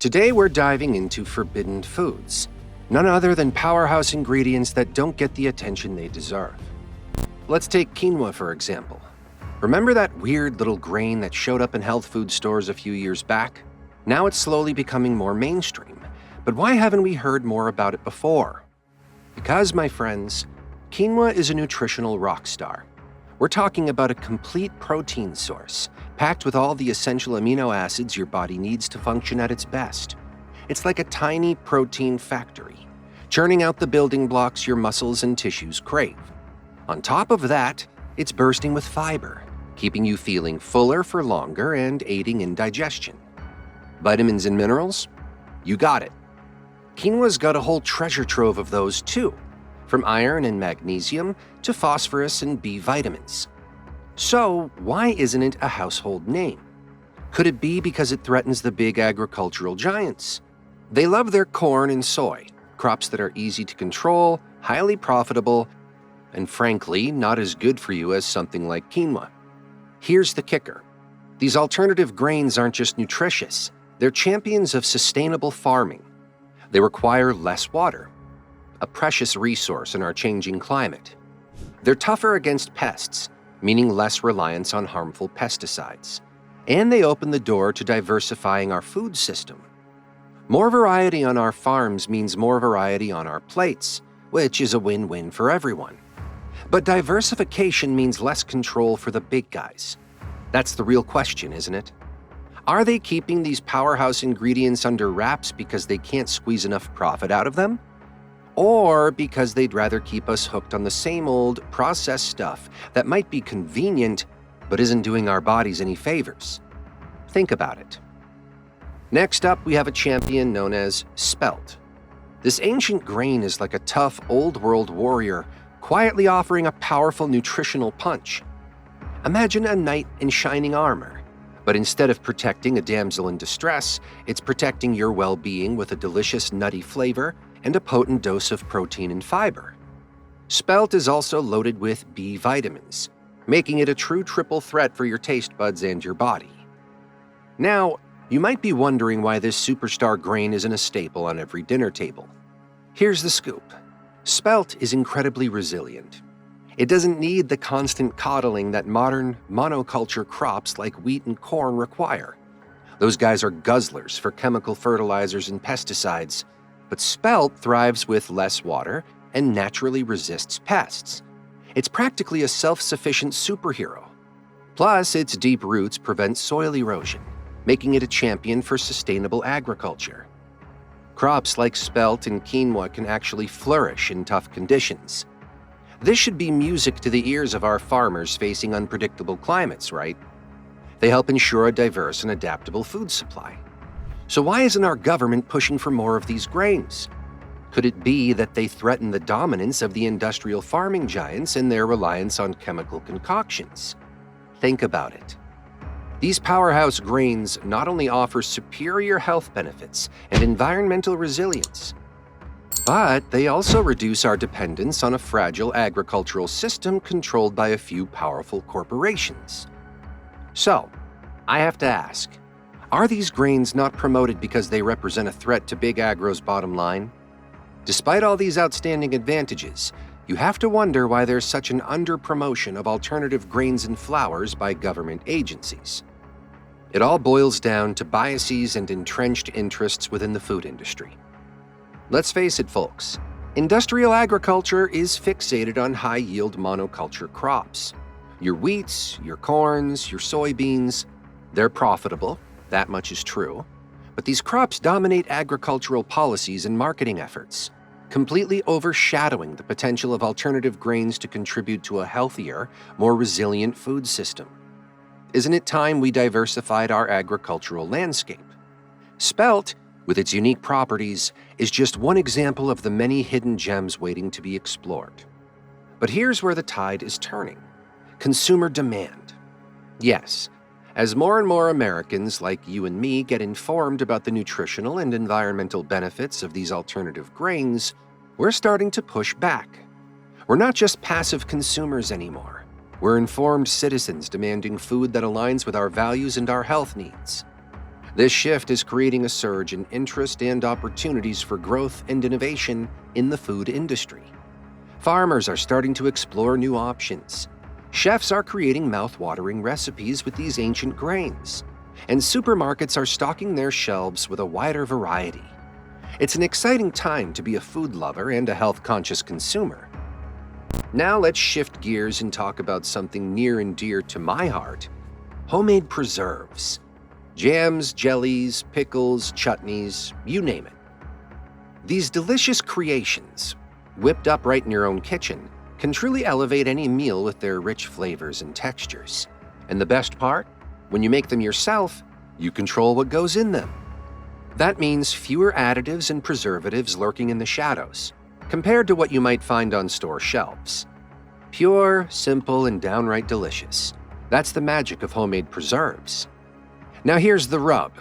Today we're diving into forbidden foods, none other than powerhouse ingredients that don't get the attention they deserve. Let's take quinoa for example. Remember that weird little grain that showed up in health food stores a few years back? Now it's slowly becoming more mainstream, but why haven't we heard more about it before? Because, my friends, quinoa is a nutritional rock star. We're talking about a complete protein source, packed with all the essential amino acids your body needs to function at its best. It's like a tiny protein factory, churning out the building blocks your muscles and tissues crave. On top of that, it's bursting with fiber, keeping you feeling fuller for longer and aiding in digestion. Vitamins and minerals? You got it. Quinoa's got a whole treasure trove of those too, from iron and magnesium to phosphorus and B vitamins. So, why isn't it a household name? Could it be because it threatens the big agricultural giants? They love their corn and soy, crops that are easy to control, highly profitable, and frankly, not as good for you as something like quinoa. Here's the kicker. These alternative grains aren't just nutritious, they're champions of sustainable farming. They require less water, a precious resource in our changing climate. They're tougher against pests, meaning less reliance on harmful pesticides. And they open the door to diversifying our food system. More variety on our farms means more variety on our plates, which is a win-win for everyone. But diversification means less control for the big guys. That's the real question, isn't it? Are they keeping these powerhouse ingredients under wraps because they can't squeeze enough profit out of them? Or because they'd rather keep us hooked on the same old processed stuff that might be convenient but isn't doing our bodies any favors? Think about it. Next up, we have a champion known as spelt. This ancient grain is like a tough old-world warrior quietly offering a powerful nutritional punch. Imagine a knight in shining armor, but instead of protecting a damsel in distress, it's protecting your well-being with a delicious nutty flavor and a potent dose of protein and fiber. Spelt is also loaded with B vitamins, making it a true triple threat for your taste buds and your body. Now, you might be wondering why this superstar grain isn't a staple on every dinner table. Here's the scoop. Spelt is incredibly resilient. It doesn't need the constant coddling that modern monoculture crops like wheat and corn require. Those guys are guzzlers for chemical fertilizers and pesticides, but spelt thrives with less water and naturally resists pests. It's practically a self-sufficient superhero. Plus, its deep roots prevent soil erosion, making it a champion for sustainable agriculture. Crops like spelt and quinoa can actually flourish in tough conditions. This should be music to the ears of our farmers facing unpredictable climates, right? They help ensure a diverse and adaptable food supply. So why isn't our government pushing for more of these grains? Could it be that they threaten the dominance of the industrial farming giants and their reliance on chemical concoctions? Think about it. These powerhouse grains not only offer superior health benefits and environmental resilience, but they also reduce our dependence on a fragile agricultural system controlled by a few powerful corporations. So, I have to ask, are these grains not promoted because they represent a threat to Big Agro's bottom line? Despite all these outstanding advantages, you have to wonder why there's such an under-promotion of alternative grains and flours by government agencies. It all boils down to biases and entrenched interests within the food industry. Let's face it, folks, industrial agriculture is fixated on high-yield monoculture crops. Your wheats, your corns, your soybeans, they're profitable, that much is true, but these crops dominate agricultural policies and marketing efforts, completely overshadowing the potential of alternative grains to contribute to a healthier, more resilient food system. Isn't it time we diversified our agricultural landscape? Spelt, with its unique properties, is just one example of the many hidden gems waiting to be explored. But here's where the tide is turning. Consumer demand. Yes, as more and more Americans like you and me get informed about the nutritional and environmental benefits of these alternative grains, we're starting to push back. We're not just passive consumers anymore. We're informed citizens demanding food that aligns with our values and our health needs. This shift is creating a surge in interest and opportunities for growth and innovation in the food industry. Farmers are starting to explore new options. Chefs are creating mouth-watering recipes with these ancient grains. And supermarkets are stocking their shelves with a wider variety. It's an exciting time to be a food lover and a health-conscious consumer. Now let's shift gears and talk about something near and dear to my heart: homemade preserves. Jams, jellies, pickles, chutneys, you name it. These delicious creations, whipped up right in your own kitchen, can truly elevate any meal with their rich flavors and textures. And the best part? When you make them yourself, you control what goes in them. That means fewer additives and preservatives lurking in the shadows, compared to what you might find on store shelves. Pure, simple, and downright delicious. That's the magic of homemade preserves. Now here's the rub.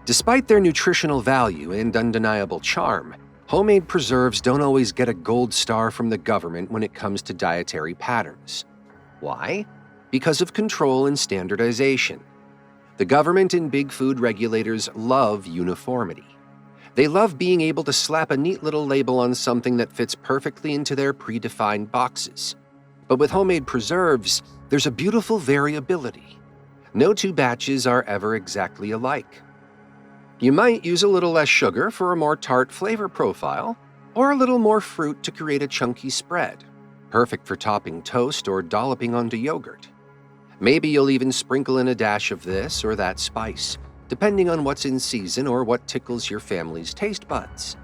Despite their nutritional value and undeniable charm, homemade preserves don't always get a gold star from the government when it comes to dietary patterns. Why? Because of control and standardization. The government and big food regulators love uniformity. They love being able to slap a neat little label on something that fits perfectly into their predefined boxes. But with homemade preserves, there's a beautiful variability. No two batches are ever exactly alike. You might use a little less sugar for a more tart flavor profile, or a little more fruit to create a chunky spread, perfect for topping toast or dolloping onto yogurt. Maybe you'll even sprinkle in a dash of this or that spice, depending on what's in season or what tickles your family's taste buds.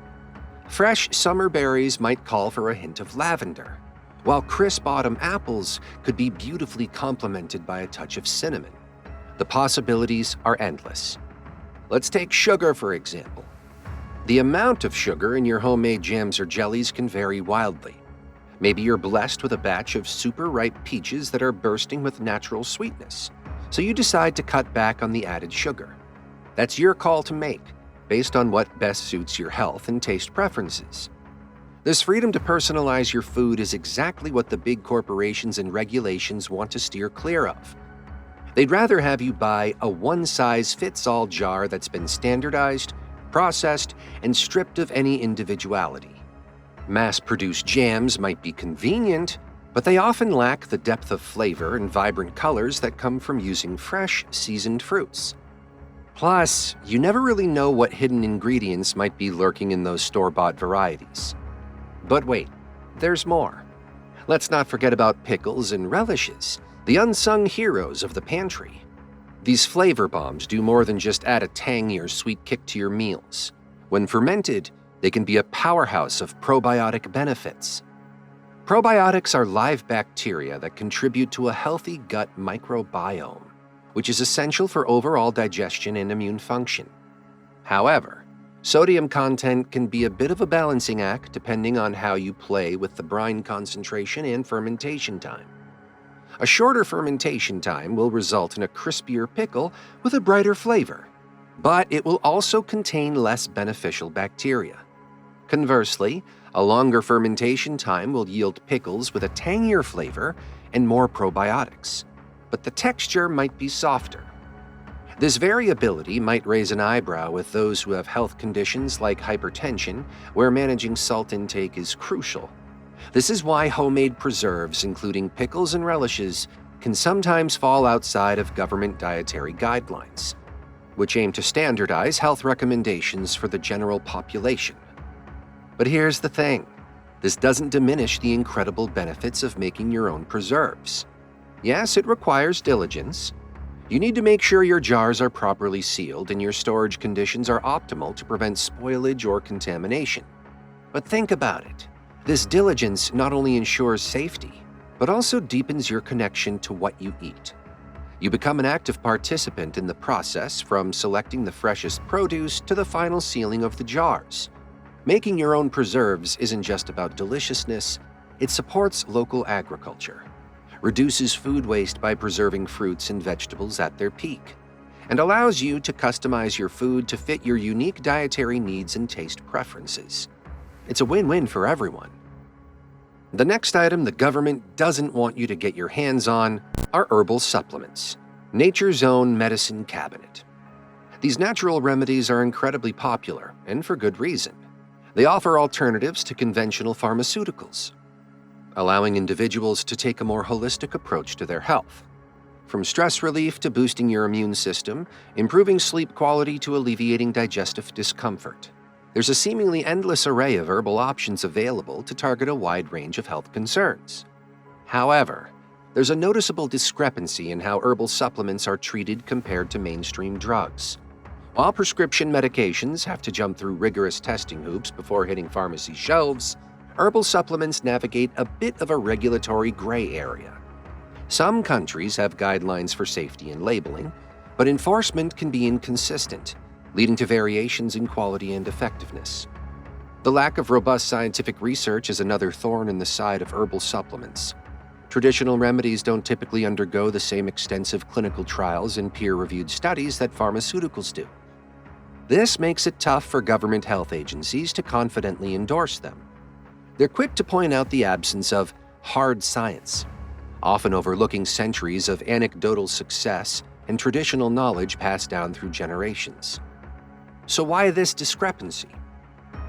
Fresh summer berries might call for a hint of lavender, while crisp autumn apples could be beautifully complemented by a touch of cinnamon. The possibilities are endless. Let's take sugar, for example. The amount of sugar in your homemade jams or jellies can vary wildly. Maybe you're blessed with a batch of super ripe peaches that are bursting with natural sweetness, so you decide to cut back on the added sugar. That's your call to make, based on what best suits your health and taste preferences. This freedom to personalize your food is exactly what the big corporations and regulations want to steer clear of. They'd rather have you buy a one-size-fits-all jar that's been standardized, processed, and stripped of any individuality. Mass-produced jams might be convenient, but they often lack the depth of flavor and vibrant colors that come from using fresh, seasoned fruits. Plus, you never really know what hidden ingredients might be lurking in those store-bought varieties. But wait, there's more. Let's not forget about pickles and relishes, the unsung heroes of the pantry. These flavor bombs do more than just add a tangy or sweet kick to your meals. When fermented, they can be a powerhouse of probiotic benefits. Probiotics are live bacteria that contribute to a healthy gut microbiome, which is essential for overall digestion and immune function. However, sodium content can be a bit of a balancing act depending on how you play with the brine concentration and fermentation time. A shorter fermentation time will result in a crispier pickle with a brighter flavor, but it will also contain less beneficial bacteria. Conversely, a longer fermentation time will yield pickles with a tangier flavor and more probiotics, but the texture might be softer. This variability might raise an eyebrow with those who have health conditions like hypertension, where managing salt intake is crucial. This is why homemade preserves, including pickles and relishes, can sometimes fall outside of government dietary guidelines, which aim to standardize health recommendations for the general population. But here's the thing. This doesn't diminish the incredible benefits of making your own preserves. Yes, it requires diligence. You need to make sure your jars are properly sealed and your storage conditions are optimal to prevent spoilage or contamination. But think about it. This diligence not only ensures safety, but also deepens your connection to what you eat. You become an active participant in the process, from selecting the freshest produce to the final sealing of the jars. Making your own preserves isn't just about deliciousness, it supports local agriculture, reduces food waste by preserving fruits and vegetables at their peak, and allows you to customize your food to fit your unique dietary needs and taste preferences. It's a win-win for everyone. The next item the government doesn't want you to get your hands on are herbal supplements, nature's own medicine cabinet. These natural remedies are incredibly popular, and for good reason. They offer alternatives to conventional pharmaceuticals, allowing individuals to take a more holistic approach to their health. From stress relief to boosting your immune system, improving sleep quality to alleviating digestive discomfort, there's a seemingly endless array of herbal options available to target a wide range of health concerns. However, there's a noticeable discrepancy in how herbal supplements are treated compared to mainstream drugs. While prescription medications have to jump through rigorous testing hoops before hitting pharmacy shelves, herbal supplements navigate a bit of a regulatory gray area. Some countries have guidelines for safety and labeling, but enforcement can be inconsistent, leading to variations in quality and effectiveness. The lack of robust scientific research is another thorn in the side of herbal supplements. Traditional remedies don't typically undergo the same extensive clinical trials and peer-reviewed studies that pharmaceuticals do. This makes it tough for government health agencies to confidently endorse them. They're quick to point out the absence of hard science, often overlooking centuries of anecdotal success and traditional knowledge passed down through generations. So why this discrepancy?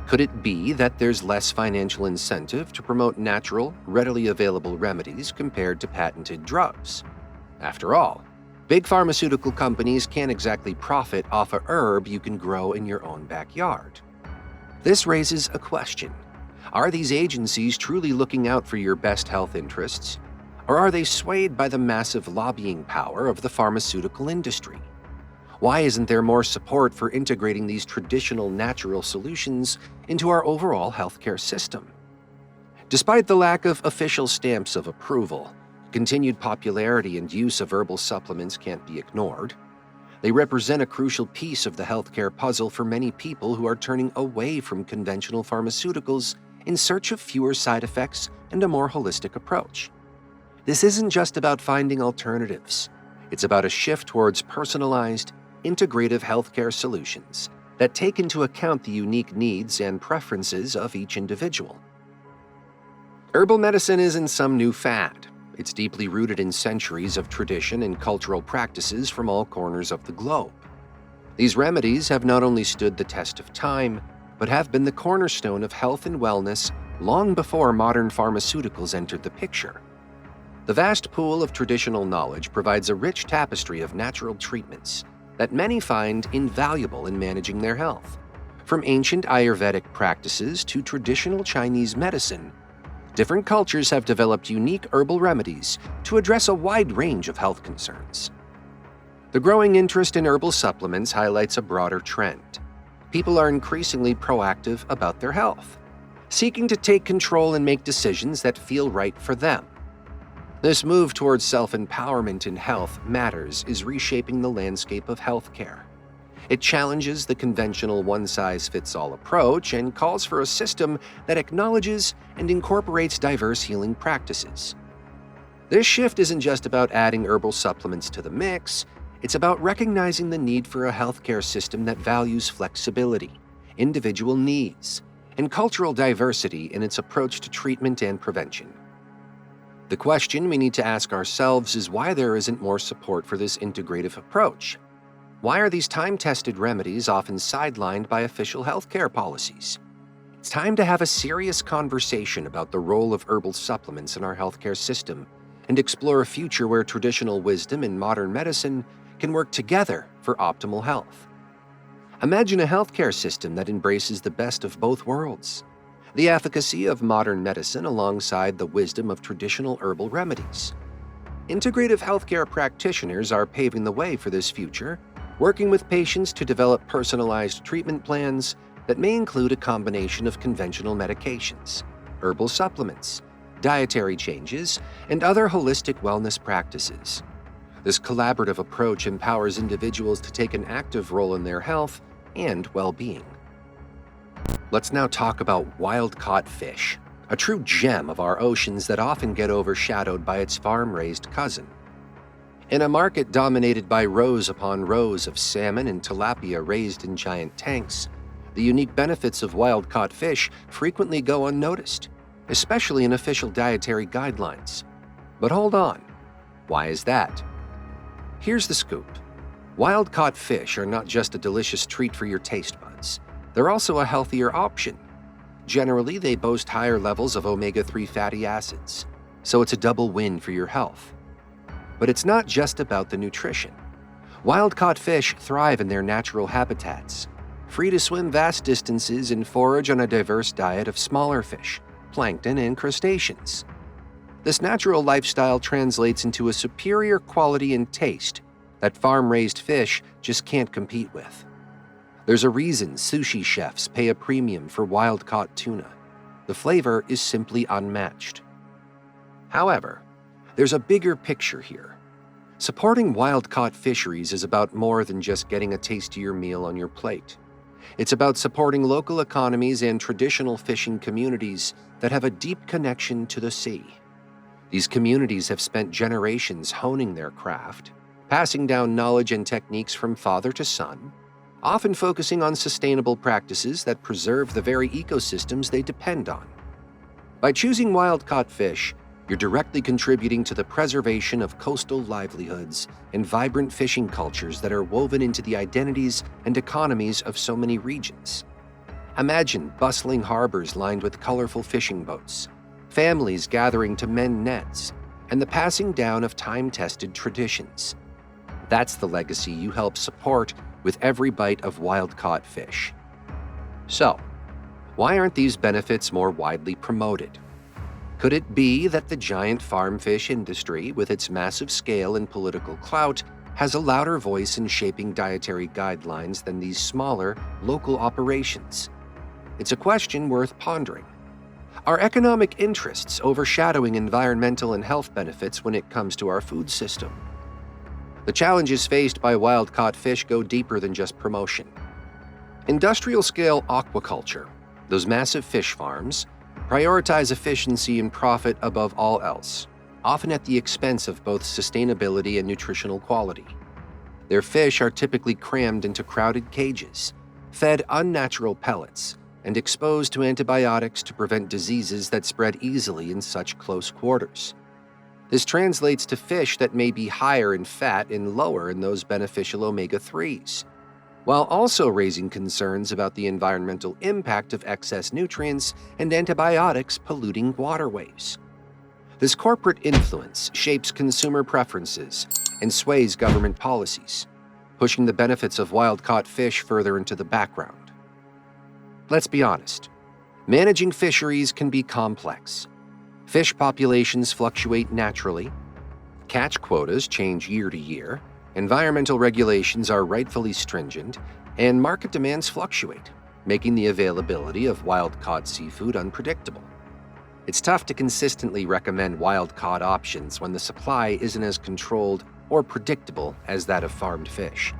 Could it be that there's less financial incentive to promote natural, readily available remedies compared to patented drugs? After all, big pharmaceutical companies can't exactly profit off a herb you can grow in your own backyard. This raises a question. Are these agencies truly looking out for your best health interests? Or are they swayed by the massive lobbying power of the pharmaceutical industry? Why isn't there more support for integrating these traditional natural solutions into our overall healthcare system? Despite the lack of official stamps of approval, continued popularity and use of herbal supplements can't be ignored. They represent a crucial piece of the healthcare puzzle for many people who are turning away from conventional pharmaceuticals in search of fewer side effects and a more holistic approach. This isn't just about finding alternatives. It's about a shift towards personalized, integrative healthcare solutions that take into account the unique needs and preferences of each individual. Herbal medicine isn't some new fad. It's deeply rooted in centuries of tradition and cultural practices from all corners of the globe. These remedies have not only stood the test of time, but have been the cornerstone of health and wellness long before modern pharmaceuticals entered the picture. The vast pool of traditional knowledge provides a rich tapestry of natural treatments that many find invaluable in managing their health. From ancient Ayurvedic practices to traditional Chinese medicine, different cultures have developed unique herbal remedies to address a wide range of health concerns. The growing interest in herbal supplements highlights a broader trend. People are increasingly proactive about their health, seeking to take control and make decisions that feel right for them. This move towards self-empowerment in health matters is reshaping the landscape of healthcare. It challenges the conventional one-size-fits-all approach and calls for a system that acknowledges and incorporates diverse healing practices. This shift isn't just about adding herbal supplements to the mix, it's about recognizing the need for a healthcare system that values flexibility, individual needs, and cultural diversity in its approach to treatment and prevention. The question we need to ask ourselves is why there isn't more support for this integrative approach. Why are these time-tested remedies often sidelined by official healthcare policies? It's time to have a serious conversation about the role of herbal supplements in our healthcare system and explore a future where traditional wisdom and modern medicine can work together for optimal health. Imagine a healthcare system that embraces the best of both worlds. The efficacy of modern medicine alongside the wisdom of traditional herbal remedies. Integrative healthcare practitioners are paving the way for this future, working with patients to develop personalized treatment plans that may include a combination of conventional medications, herbal supplements, dietary changes, and other holistic wellness practices. This collaborative approach empowers individuals to take an active role in their health and well-being. Let's now talk about wild-caught fish, a true gem of our oceans that often get overshadowed by its farm-raised cousin. In a market dominated by rows upon rows of salmon and tilapia raised in giant tanks, the unique benefits of wild-caught fish frequently go unnoticed, especially in official dietary guidelines. But hold on, why is that? Here's the scoop. Wild-caught fish are not just a delicious treat for your taste buds. They're also a healthier option. Generally, they boast higher levels of omega-3 fatty acids, so it's a double win for your health. But it's not just about the nutrition. Wild-caught fish thrive in their natural habitats, free to swim vast distances and forage on a diverse diet of smaller fish, plankton, and crustaceans. This natural lifestyle translates into a superior quality and taste that farm-raised fish just can't compete with. There's a reason sushi chefs pay a premium for wild-caught tuna. The flavor is simply unmatched. However, there's a bigger picture here. Supporting wild-caught fisheries is about more than just getting a tastier meal on your plate. It's about supporting local economies and traditional fishing communities that have a deep connection to the sea. These communities have spent generations honing their craft, passing down knowledge and techniques from father to son, often focusing on sustainable practices that preserve the very ecosystems they depend on. By choosing wild-caught fish, you're directly contributing to the preservation of coastal livelihoods and vibrant fishing cultures that are woven into the identities and economies of so many regions. Imagine bustling harbors lined with colorful fishing boats, families gathering to mend nets, and the passing down of time-tested traditions. That's the legacy you help support with every bite of wild-caught fish. So, why aren't these benefits more widely promoted? Could it be that the giant farm fish industry, with its massive scale and political clout, has a louder voice in shaping dietary guidelines than these smaller, local operations? It's a question worth pondering. Are economic interests overshadowing environmental and health benefits when it comes to our food system? The challenges faced by wild-caught fish go deeper than just promotion. Industrial-scale aquaculture, those massive fish farms, prioritize efficiency and profit above all else, often at the expense of both sustainability and nutritional quality. Their fish are typically crammed into crowded cages, fed unnatural pellets, and exposed to antibiotics to prevent diseases that spread easily in such close quarters. This translates to fish that may be higher in fat and lower in those beneficial omega-3s, while also raising concerns about the environmental impact of excess nutrients and antibiotics polluting waterways. This corporate influence shapes consumer preferences and sways government policies, pushing the benefits of wild-caught fish further into the background. Let's be honest, managing fisheries can be complex. Fish populations fluctuate naturally, catch quotas change year to year, environmental regulations are rightfully stringent, and market demands fluctuate, making the availability of wild-caught seafood unpredictable. It's tough to consistently recommend wild-caught options when the supply isn't as controlled or predictable as that of farmed fish.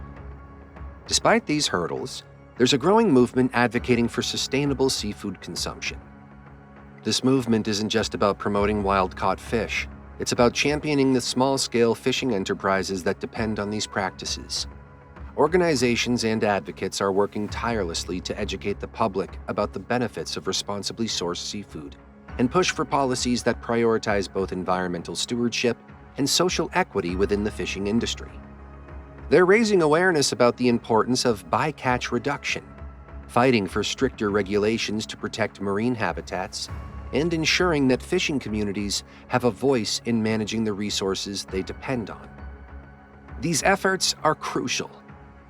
Despite these hurdles, there's a growing movement advocating for sustainable seafood consumption. This movement isn't just about promoting wild-caught fish. It's about championing the small-scale fishing enterprises that depend on these practices. Organizations and advocates are working tirelessly to educate the public about the benefits of responsibly sourced seafood and push for policies that prioritize both environmental stewardship and social equity within the fishing industry. They're raising awareness about the importance of bycatch reduction, fighting for stricter regulations to protect marine habitats, and ensuring that fishing communities have a voice in managing the resources they depend on. These efforts are crucial.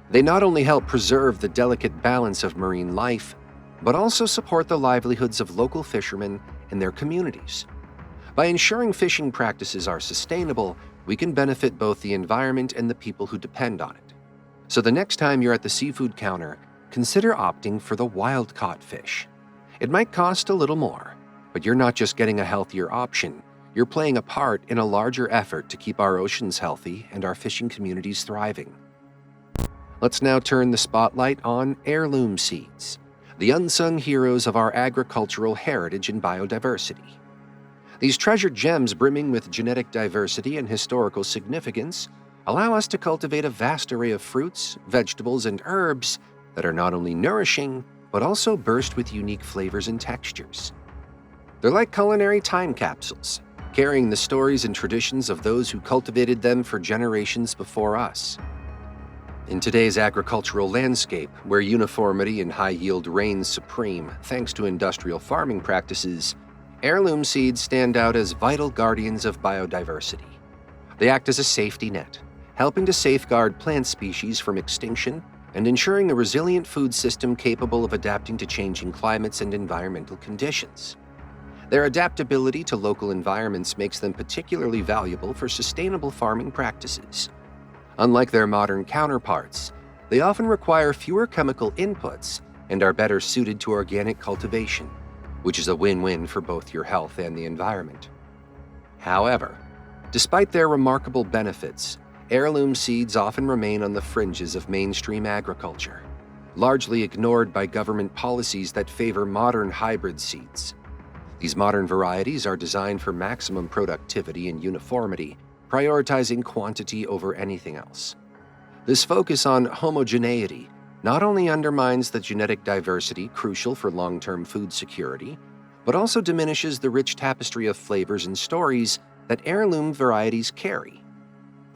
They not only help preserve the delicate balance of marine life, but also support the livelihoods of local fishermen and their communities. By ensuring fishing practices are sustainable, we can benefit both the environment and the people who depend on it. So the next time you're at the seafood counter, consider opting for the wild-caught fish. It might cost a little more, but you're not just getting a healthier option, you're playing a part in a larger effort to keep our oceans healthy and our fishing communities thriving. Let's now turn the spotlight on heirloom seeds, the unsung heroes of our agricultural heritage and biodiversity. These treasured gems brimming with genetic diversity and historical significance allow us to cultivate a vast array of fruits, vegetables, and herbs that are not only nourishing, but also burst with unique flavors and textures. They're like culinary time capsules, carrying the stories and traditions of those who cultivated them for generations before us. In today's agricultural landscape, where uniformity and high yield reigns supreme thanks to industrial farming practices, heirloom seeds stand out as vital guardians of biodiversity. They act as a safety net, helping to safeguard plant species from extinction and ensuring a resilient food system capable of adapting to changing climates and environmental conditions. Their adaptability to local environments makes them particularly valuable for sustainable farming practices. Unlike their modern counterparts, they often require fewer chemical inputs and are better suited to organic cultivation, which is a win-win for both your health and the environment. However, despite their remarkable benefits, heirloom seeds often remain on the fringes of mainstream agriculture, largely ignored by government policies that favor modern hybrid seeds. These modern varieties are designed for maximum productivity and uniformity, prioritizing quantity over anything else. This focus on homogeneity not only undermines the genetic diversity crucial for long-term food security, but also diminishes the rich tapestry of flavors and stories that heirloom varieties carry.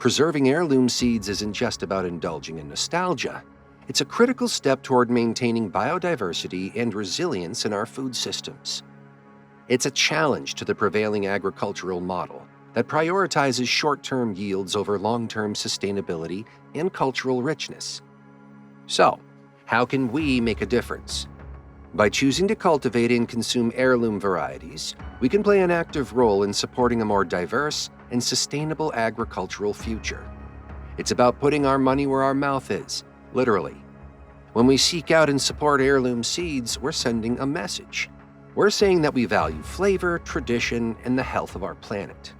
Preserving heirloom seeds isn't just about indulging in nostalgia. It's a critical step toward maintaining biodiversity and resilience in our food systems. It's a challenge to the prevailing agricultural model that prioritizes short-term yields over long-term sustainability and cultural richness. So, how can we make a difference? By choosing to cultivate and consume heirloom varieties, we can play an active role in supporting a more diverse and sustainable agricultural future. It's about putting our money where our mouth is, literally. When we seek out and support heirloom seeds, we're sending a message. We're saying that we value flavor, tradition, and the health of our planet.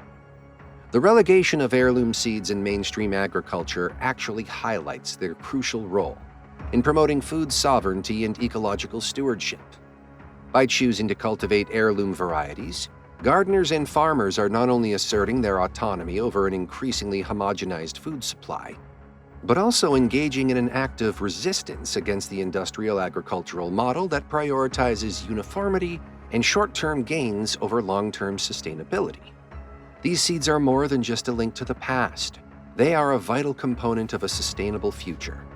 The relegation of heirloom seeds in mainstream agriculture actually highlights their crucial role in promoting food sovereignty and ecological stewardship. By choosing to cultivate heirloom varieties, gardeners and farmers are not only asserting their autonomy over an increasingly homogenized food supply, but also engaging in an act of resistance against the industrial agricultural model that prioritizes uniformity and short-term gains over long-term sustainability. These seeds are more than just a link to the past. They are a vital component of a sustainable future.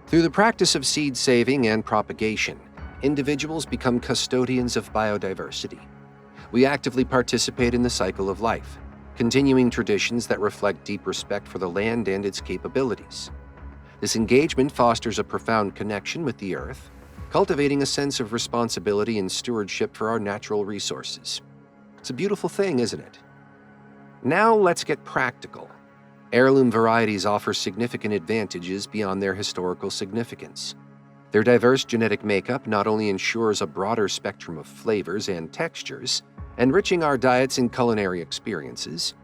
Through the practice of seed saving and propagation, individuals become custodians of biodiversity. We actively participate in the cycle of life, continuing traditions that reflect deep respect for the land and its capabilities. This engagement fosters a profound connection with the earth, cultivating a sense of responsibility and stewardship for our natural resources. It's a beautiful thing, isn't it? Now let's get practical. Heirloom varieties offer significant advantages beyond their historical significance. Their diverse genetic makeup not only ensures a broader spectrum of flavors and textures, enriching our diets and culinary experiences,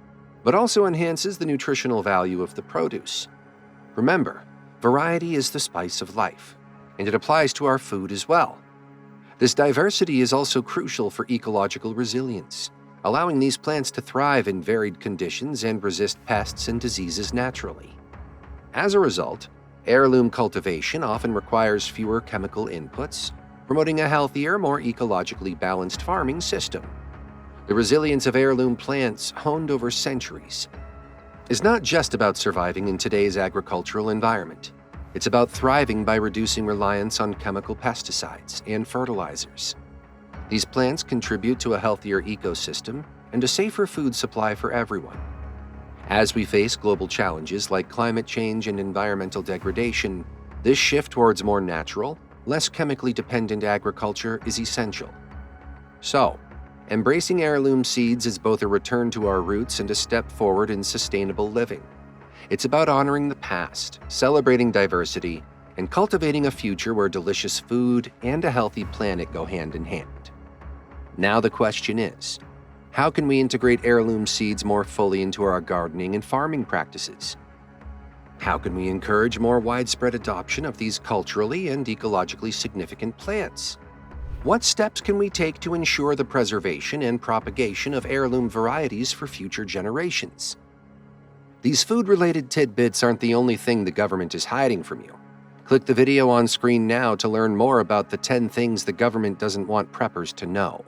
but also enhances the nutritional value of the produce. Remember, variety is the spice of life, and it applies to our food as well. This diversity is also crucial for ecological resilience, allowing these plants to thrive in varied conditions and resist pests and diseases naturally. As a result, heirloom cultivation often requires fewer chemical inputs, promoting a healthier, more ecologically balanced farming system. The resilience of heirloom plants, honed over centuries, is not just about surviving in today's agricultural environment. It's about thriving by reducing reliance on chemical pesticides and fertilizers. These plants contribute to a healthier ecosystem and a safer food supply for everyone. As we face global challenges like climate change and environmental degradation, this shift towards more natural, less chemically dependent agriculture is essential. So, embracing heirloom seeds is both a return to our roots and a step forward in sustainable living. It's about honoring the past, celebrating diversity, and cultivating a future where delicious food and a healthy planet go hand in hand. Now the question is, how can we integrate heirloom seeds more fully into our gardening and farming practices? How can we encourage more widespread adoption of these culturally and ecologically significant plants? What steps can we take to ensure the preservation and propagation of heirloom varieties for future generations? These food-related tidbits aren't the only thing the government is hiding from you. Click the video on screen now to learn more about the 10 things the government doesn't want preppers to know.